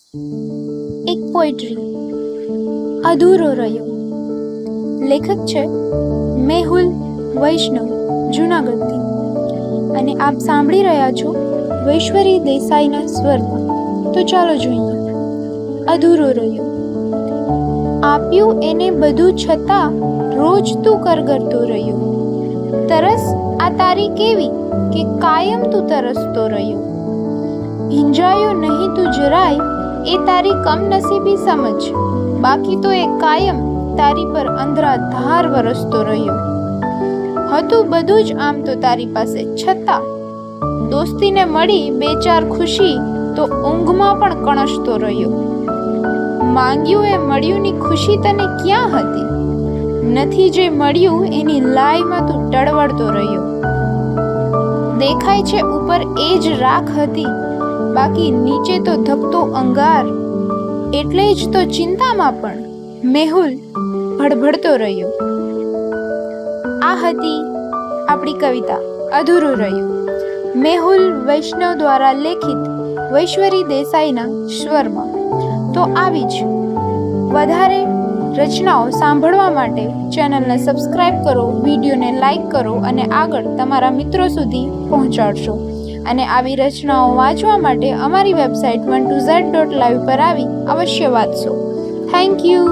એક પોએટ્રી અધૂરો રહ્યો. લેખક છે મેહુલ વૈષ્ણવ, જૂનાગઢથી. અને આપ સાંભળી રહ્યા છો વૈશ્વરી દેસાઈના સ્વરમાં. તો ચાલો જોઈએ. અધૂરો રહ્યો. આપ્યું એને બધું છતાં રોજ તું કરગરતો રહ્યો. તરસ આ તારી કેવી કે કાયમ તું તરસતો રહ્યો. ભીંજાયો નહીં તું જરાય એ તારી કમનસીબી સમજ, બાકી તો એ કાયમ તારી પર અંધરાધાર વરસતો રહ્યો. હતું બધું જ આમ તો તારી પાસે, છતાં દોસ્તીને મળી બે ચાર ખુશી તો ઊંઘમાં પણ કણસતો રહ્યો. માંગ્યું એ મળ્યુંની ખુશી તને ક્યાં હતી? નથી જે મળ્યું એની લાઈમાં તું ટળવળતો રહ્યો. દેખાય છે ઉપર એ જ રાખ હતી, બાકી નીચે તો ધબતો અંગાર. એટલે જ તો ચિંતામાં પણ મેહુલ ભડભડતો રહ્યો. આ હતી આપણી કવિતા અધૂરું રહ્યું, મેહુલ વૈષ્ણવ દ્વારા લેખિત વૈશ્વરી દેસાઈના સ્વરમાં. તો આવી જ વધારે રચનાઓ સાંભળવા માટે ચેનલને સબસ્ક્રાઇબ કરો, વિડીયોને લાઈક કરો અને આગળ તમારા મિત્રો સુધી પહોંચાડશો. અને આવી રચનાઓ વાંચવા માટે અમારી વેબસાઇટ 1to z.live પર આવી અવશ્ય વાંચશો. Thank you.